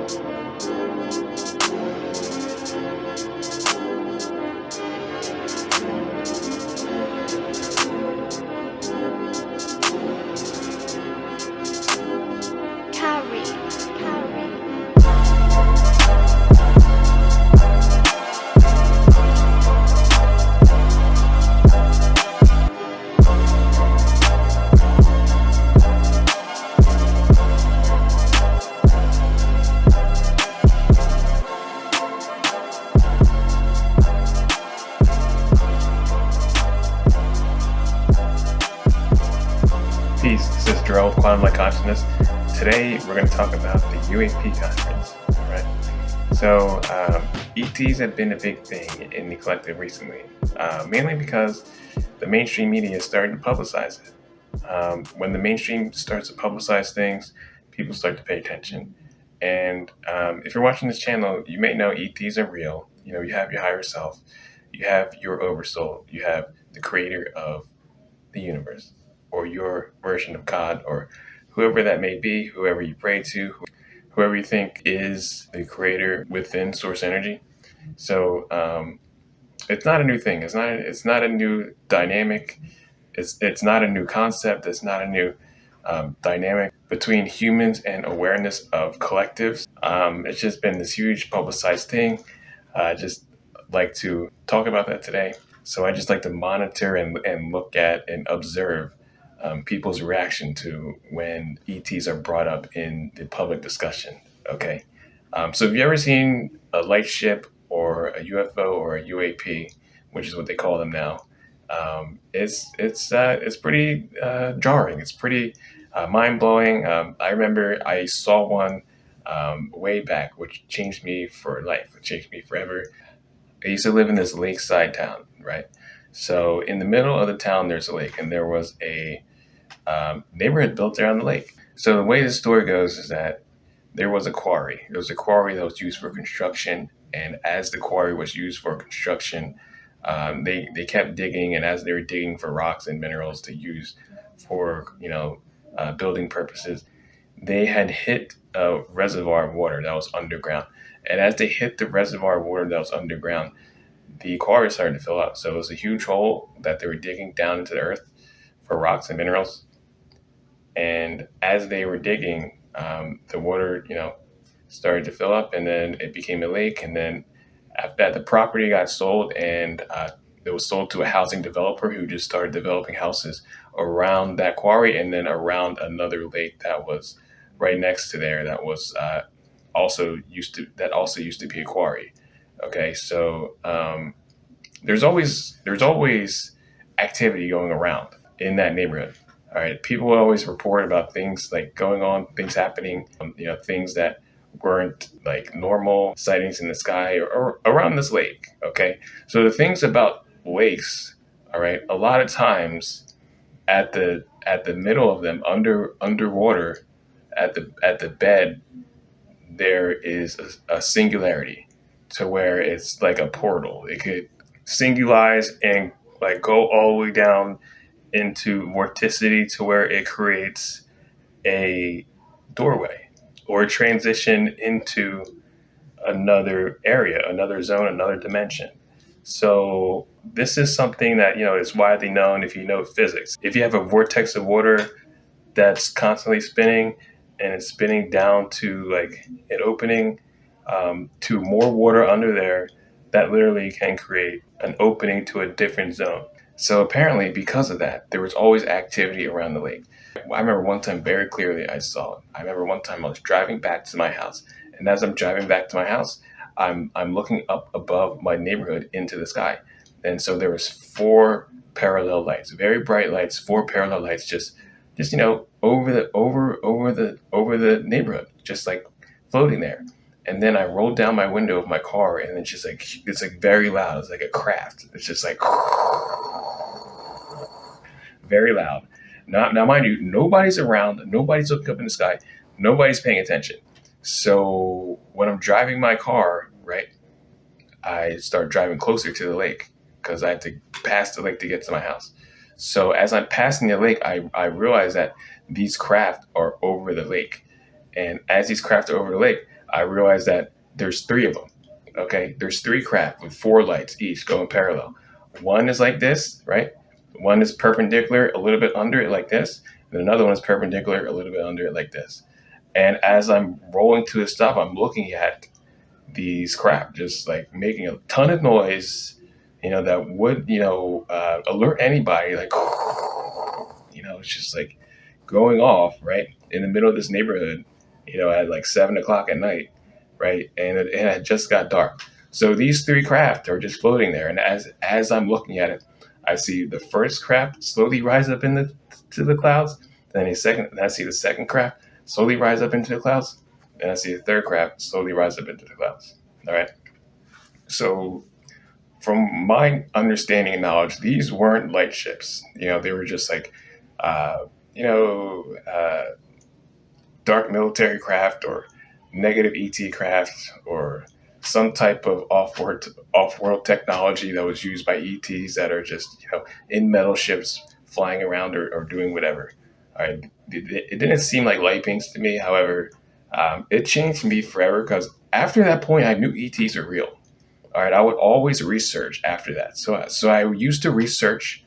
Carry. Peace, this is Jerome with Quantum Light Consciousness. Today we're going to talk about the UAP conference. Right? So ETs have been a big thing in the collective recently, mainly because the mainstream media is starting to publicize it. When the mainstream starts to publicize things, people start to pay attention. And if you're watching this channel, you may know ETs are real. You know, you have your higher self, you have your oversoul, you have the creator of the universe, or your version of God, or whoever that may be, whoever you pray to, whoever you think is the creator within source energy. So it's not a new thing. It's not a new dynamic. It's not a new concept. It's not a new dynamic between humans and awareness of collectives. It's just been this huge publicized thing. I just like to talk about that today. So I just like to monitor and look at and observe people's reaction to when ETs are brought up in the public discussion. Okay, so have you ever seen a light ship or a UFO or a UAP, which is what they call them now? It's pretty jarring. It's pretty mind blowing. I remember I saw one way back, which changed me for life. It changed me forever. I used to live in this lakeside town, right? So in the middle of the town, there's a lake, and there was a neighborhood built around the lake. So the way the story goes is that there was a quarry. There was a quarry that was used for construction, and as the quarry was used for construction, they kept digging, and as they were digging for rocks and minerals to use for building purposes, they had hit a reservoir of water that was underground. And as they hit the reservoir of water that was underground, the quarry started to fill up. So it was a huge hole that they were digging down into the earth for rocks and minerals. And as they were digging, the water, started to fill up, and then it became a lake. And then after that, the property got sold, and it was sold to a housing developer who just started developing houses around that quarry and then around another lake that was right next to there that was also used to be a quarry. Okay, so there's always activity going around in that neighborhood. All right, people always report about things like going on, things happening, things that weren't like normal sightings in the sky or around this lake. Okay, so the things about lakes, all right, a lot of times at the middle of them, underwater, at the bed, there is a singularity to where it's like a portal. It could singulize and like go all the way down into vorticity to where it creates a doorway or transition into another area, another zone, another dimension. So this is something that, is widely known if you know physics. If you have a vortex of water that's constantly spinning and it's spinning down to like an opening to more water under there, that literally can create an opening to a different zone. So apparently because of that, there was always activity around the lake. I remember one time very clearly I saw it. I remember one time I was driving back to my house, and as I'm driving back to my house, I'm looking up above my neighborhood into the sky. And so there was 4 parallel lights, very bright lights, 4 parallel lights just over the neighborhood, just like floating there. And then I rolled down my window of my car, and it's just like, it's like very loud. It's like a craft. It's just like very loud. Now, mind you, nobody's around. Nobody's looking up in the sky. Nobody's paying attention. So when I'm driving my car, right, I start driving closer to the lake because I have to pass the lake to get to my house. So as I'm passing the lake, I realize that these craft are over the lake. And as these craft are over the lake, I realized that there's three of them. Okay, there's three craft with four lights each going parallel. One is like this, right? One is perpendicular, a little bit under it, like this. And another one is perpendicular, a little bit under it, like this. And as I'm rolling to the stop, I'm looking at these craft just like making a ton of noise, that would, alert anybody, like, it's just like going off right in the middle of this neighborhood, at like 7 o'clock at night, right? And it had just got dark. So these three craft are just floating there. And as I'm looking at it, I see the first craft slowly rise up to the clouds. Then I see the second craft slowly rise up into the clouds. And I see the third craft slowly rise up into the clouds. All right. So from my understanding and knowledge, these weren't light ships. They were just like, uh, you know, uh, dark military craft or negative ET craft or some type of off-world technology that was used by ETs that are just in metal ships flying around or doing whatever. All right, it didn't seem like light beings to me. However, it changed me forever because after that point, I knew ETs are real. All right, I would always research after that. So I used to research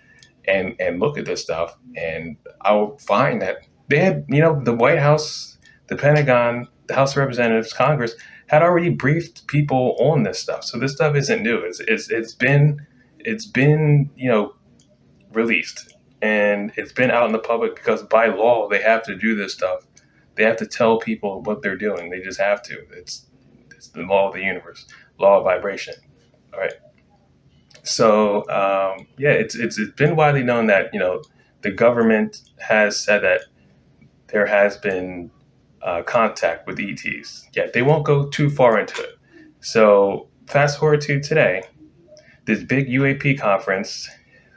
and look at this stuff, and I would find that they had, the White House, the Pentagon, the House of Representatives, Congress had already briefed people on this stuff. So this stuff isn't new. It's been released, and it's been out in the public because by law they have to do this stuff. They have to tell people what they're doing. They just have to. It's the law of the universe, law of vibration. All right. So yeah, it's been widely known that the government has said that there has been contact with ETs. Yet they won't go too far into it. So fast forward to today, this big UAP conference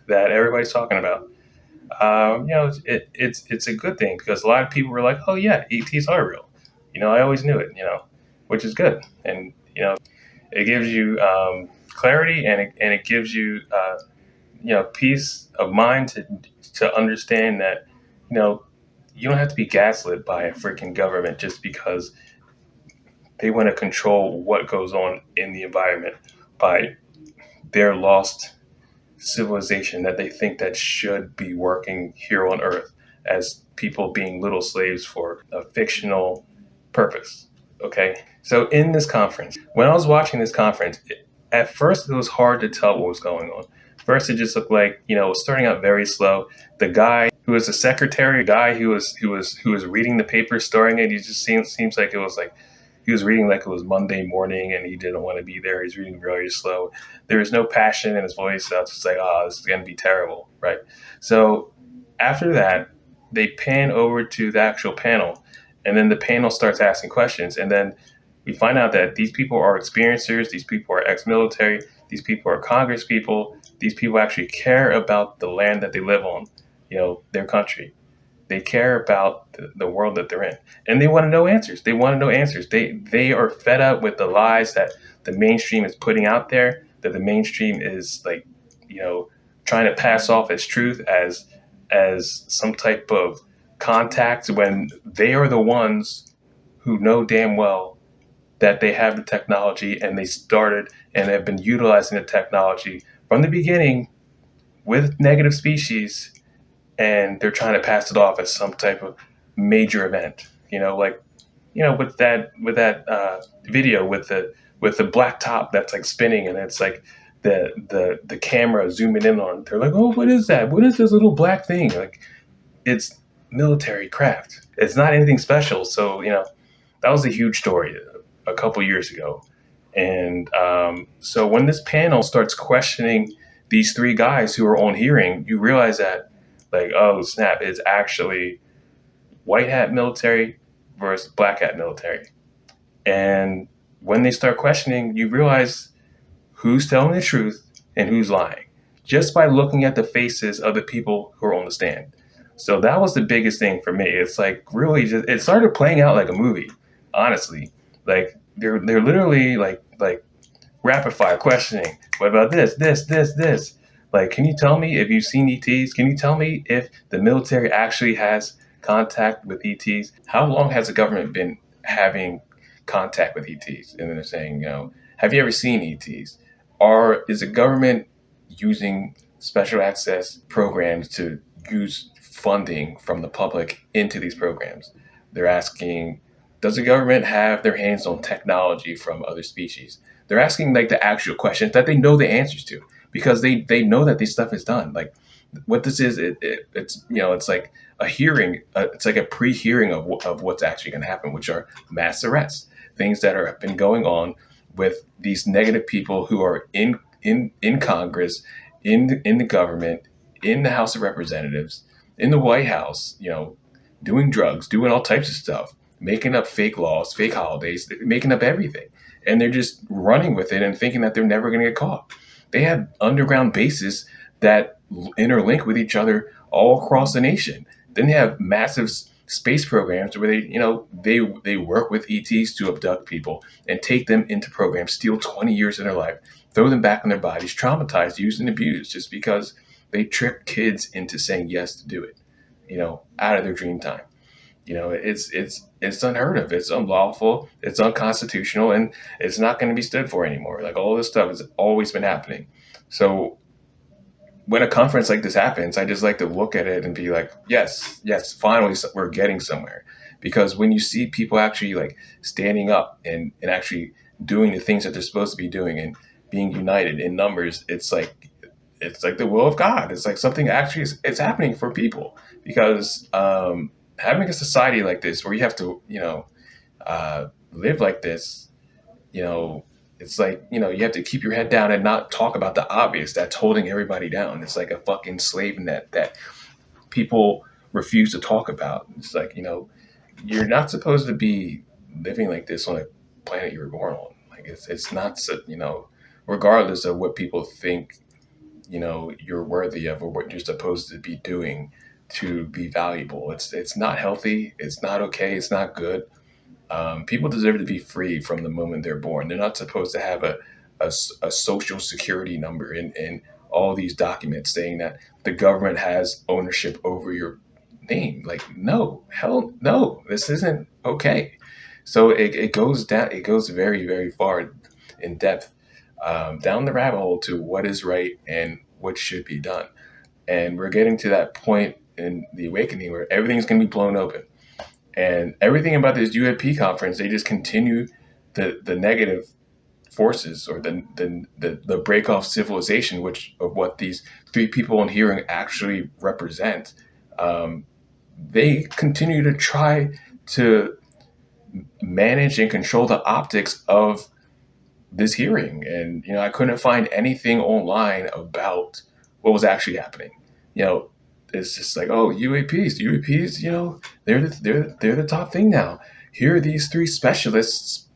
that everybody's talking about. It's a good thing because a lot of people were like, oh yeah, ETs are real. I always knew it. Which is good, and it gives you clarity, and it gives you peace of mind to understand that you don't have to be gaslit by a freaking government just because they want to control what goes on in the environment by their lost civilization that they think that should be working here on Earth as people being little slaves for a fictional purpose. Okay, so in this conference, when I was watching this conference, at first it was hard to tell what was going on. First, it just looked like it was starting out very slow. The guy who was the secretary, the guy who was reading the paper, starting it, he just seems like it was like he was reading like it was Monday morning, and he didn't want to be there. He's reading very slow. There was no passion in his voice. So I was just like, oh, this is going to be terrible, right? So after that, they pan over to the actual panel, and then the panel starts asking questions, and then we find out that these people are experiencers, these people are ex-military, these people are Congress people, these people actually care about the land that they live on, their country. They care about the world that they're in, and they want to know answers. They want to know answers. They are fed up with the lies that the mainstream is putting out there, that the mainstream is like, trying to pass off as truth, as some type of contact, when they are the ones who know damn well that they have the technology, and they started and have been utilizing the technology from the beginning with negative species, and they're trying to pass it off as some type of major event. With that video with the black top that's like spinning, and it's like the camera zooming in on it. They're like, oh, what is that? What is this little black thing? Like, it's military craft. It's not anything special. So that was a huge story a couple years ago. And so when this panel starts questioning these three guys who are on hearing, you realize that, like, oh snap, it's actually white hat military versus black hat military. And when they start questioning, you realize who's telling the truth and who's lying just by looking at the faces of the people who are on the stand. So that was the biggest thing for me. It's like really just, it started playing out like a movie, honestly. Like they're literally like rapid fire questioning. What about this? Like, can you tell me if you've seen ETs? Can you tell me if the military actually has contact with ETs? How long has the government been having contact with ETs, and then they're saying, have you ever seen ETs? Or is the government using special access programs to use funding from the public into these programs? They're asking, does the government have their hands on technology from other species? They're asking like the actual questions that they know the answers to, because they know that this stuff is done. Like what this is, it's it's like a hearing. It's like a pre-hearing of what's actually going to happen, which are mass arrests, things that are been going on with these negative people who are in Congress, in the government, in the House of Representatives, in the White House, doing drugs, doing all types of stuff, making up fake laws, fake holidays, making up everything. And they're just running with it and thinking that they're never going to get caught. They have underground bases that interlink with each other all across the nation. Then they have massive space programs where they work with ETs to abduct people and take them into programs, steal 20 years of their life, throw them back in their bodies, traumatized, used, and abused, just because they trick kids into saying yes to do it, out of their dream time. It's unheard of. It's unlawful. It's unconstitutional, and it's not going to be stood for anymore. Like all this stuff has always been happening. So when a conference like this happens, I just like to look at it and be like, yes, finally we're getting somewhere. Because when you see people actually like standing up and actually doing the things that they're supposed to be doing and being united in numbers, it's like the will of God. It's like something actually it's happening for people. Because having a society like this where you have to, live like this, it's like, you have to keep your head down and not talk about the obvious that's holding everybody down. It's like a fucking slave net that people refuse to talk about. It's like, you're not supposed to be living like this on a planet you were born on. Like it's not, regardless of what people think, you're worthy of or what you're supposed to be doing to be valuable. It's not healthy. It's not okay. It's not good. People deserve to be free from the moment they're born. They're not supposed to have a social security number in all these documents saying that the government has ownership over your name. Like, no, hell no, this isn't okay. So it goes down. It goes very, very far in depth down the rabbit hole to what is right and what should be done. And we're getting to that point in the awakening where everything's going to be blown open. And everything about this UAP conference, they just continue the negative forces or the break off civilization, which of what these three people in hearing actually represent. They continue to try to manage and control the optics of this hearing. And, I couldn't find anything online about what was actually happening. It's just like, oh, UAPs, they're the top thing now. Here are these three specialists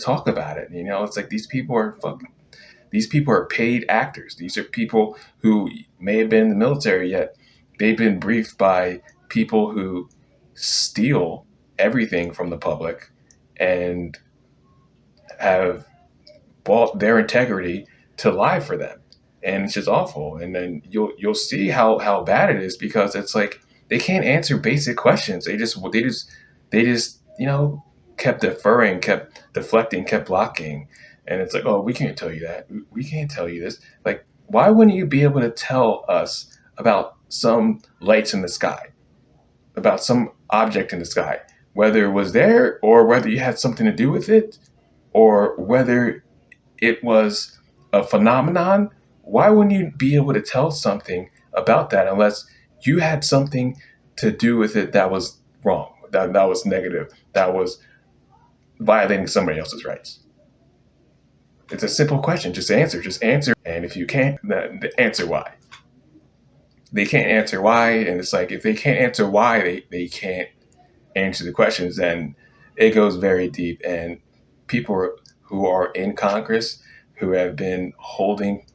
talk about it. It's like these people are paid actors. These are people who may have been in the military, yet they've been briefed by people who steal everything from the public and have bought their integrity to lie for them. And it's just awful. And then you'll see how bad it is, because it's like they can't answer basic questions. They just kept deferring, kept deflecting, kept blocking. And it's like, oh, we can't tell you that. We can't tell you this. Like, why wouldn't you be able to tell us about some lights in the sky, about some object in the sky, whether it was there or whether you had something to do with it, or whether it was a phenomenon? Why wouldn't you be able to tell something about that unless you had something to do with it that was wrong, that was negative, that was violating somebody else's rights? It's a simple question. Just answer. And if you can't, then answer why. They can't answer why. And it's like, if they can't answer why they can't answer the questions, then it goes very deep. And people who are in Congress, who have been holding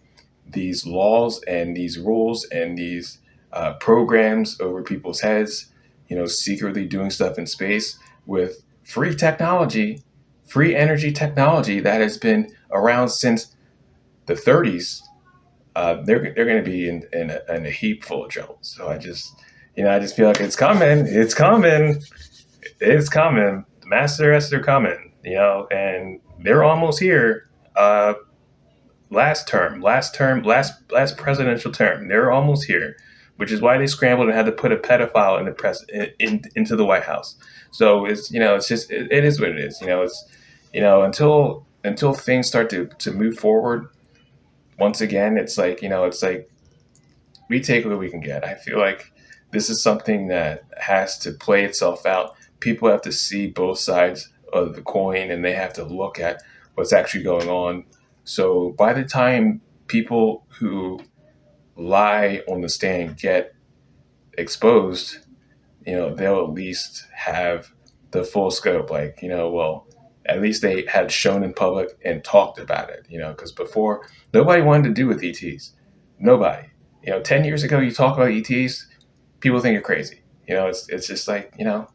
these laws and these rules and these programs over people's heads, secretly doing stuff in space with free technology, free energy technology that has been around since the 30s, they're going to be in a heap full of trouble. So I just feel like it's coming. mass arrests are coming, and they're almost here. Last presidential term, they're almost here, which is why they scrambled and had to put a pedophile in the into the White House. So it's just it is what it is. It's until things start to move forward once again, it's like we take what we can get. I feel like this is something that has to play itself out. People have to see both sides of the coin, and they have to look at what's actually going on. So by the time people who lie on the stand get exposed, they'll at least have the full scope. Like, well, at least they had shown in public and talked about it, because before nobody wanted to do with ETs. Nobody. 10 years ago, you talk about ETs, people think you're crazy. It's just like, and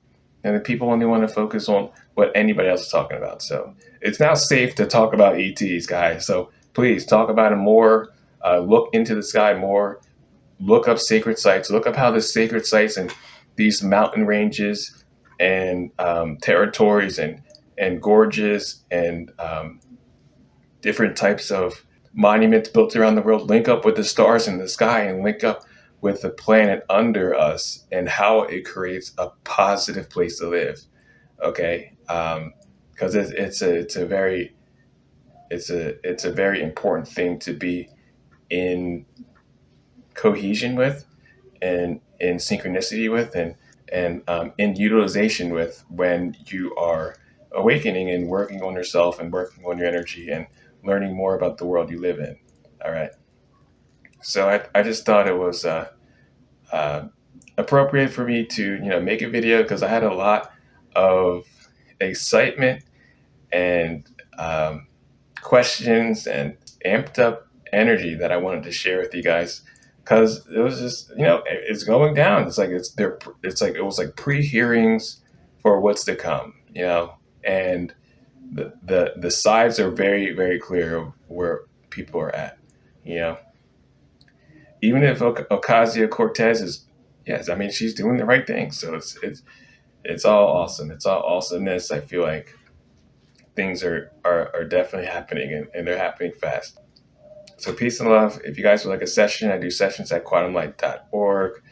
the people only want to focus on what anybody else is talking about. So it's now safe to talk about ETs, guys. So please talk about it more. Look into the sky more. Look up sacred sites. Look up how the sacred sites and these mountain ranges and territories and gorges and different types of monuments built around the world link up with the stars in the sky and link up with the planet under us and how it creates a positive place to live. Okay, because it's a very important thing to be in cohesion with, and in synchronicity with, and in utilization with, when you are awakening and working on yourself and working on your energy and learning more about the world you live in. All right. So I just thought it was appropriate for me to make a video, because I had a lot of excitement and questions and amped up energy that I wanted to share with you guys, because it was just it's going down. It's like it was like pre-hearings for what's to come, and the sides are very, very clear of where people are at. Even if Ocasio-Cortez is, yes, I mean, she's doing the right thing. So it's all awesome. It's all awesomeness. I feel like things are definitely happening, and they're happening fast. So peace and love. If you guys would like a session, I do sessions at quantumlight.org.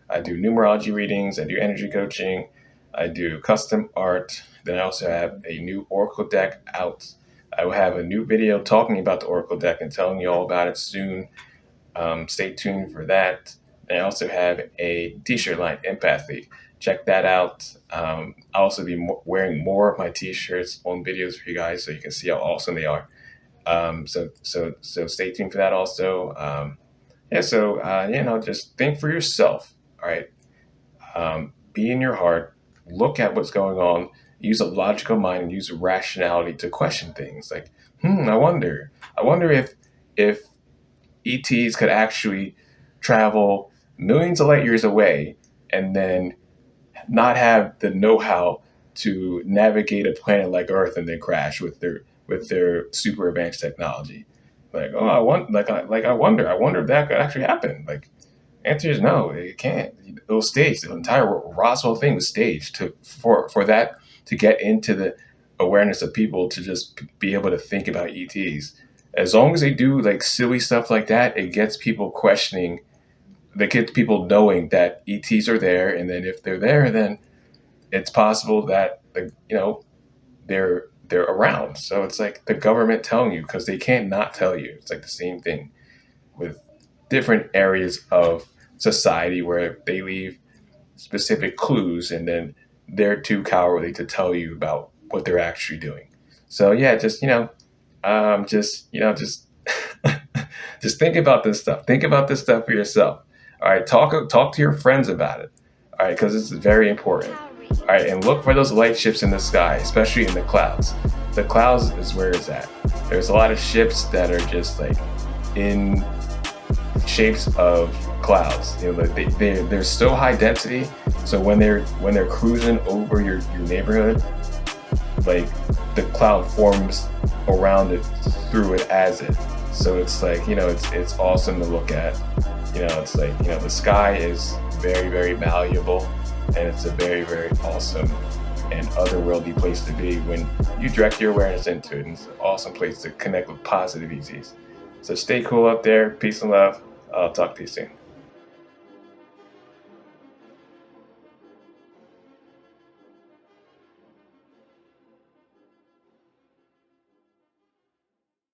I do numerology readings. I do energy coaching. I do custom art. Then I also have a new Oracle deck out. I will have a new video talking about the Oracle deck and telling you all about it soon. Stay tuned for that. And I also have a t-shirt line, Empathy. Check that out. I'll also be wearing more of my t-shirts on videos for you guys, so you can see how awesome they are. So stay tuned for that also. Just think for yourself. All right. Be in your heart. Look at what's going on. Use a logical mind and use rationality to question things. Like, I wonder if ETs could actually travel millions of light years away and then not have the know-how to navigate a planet like Earth and then crash with their super advanced technology. Like, I wonder if that could actually happen. Like, answer is no, it can't. It was staged. The entire Roswell thing was staged for that to get into the awareness of people to just be able to think about ETs. As long as they do like silly stuff like that, it gets people questioning. That gets people knowing that ETs are there, and then if they're there, then it's possible that they're around. So it's like the government telling you, because they can't not tell you. It's like the same thing with different areas of society where they leave specific clues, and then they're too cowardly to tell you about what they're actually doing. So yeah, just just think about this stuff. Think about this stuff for yourself. All right, talk to your friends about it. All right, because this is very important. All right, and look for those light ships in the sky, especially in the clouds. The clouds is where it's at. There's a lot of ships that are just like in shapes of clouds. They're so high density. So when they're cruising over your neighborhood, like the cloud forms around it, through it, as it. So it's like, it's awesome to look at. It's like, the sky is very, very valuable, and it's a very, very awesome and otherworldly place to be when you direct your awareness into it. And it's an awesome place to connect with positive EZs. So stay cool up there. Peace and love. I'll talk to you soon.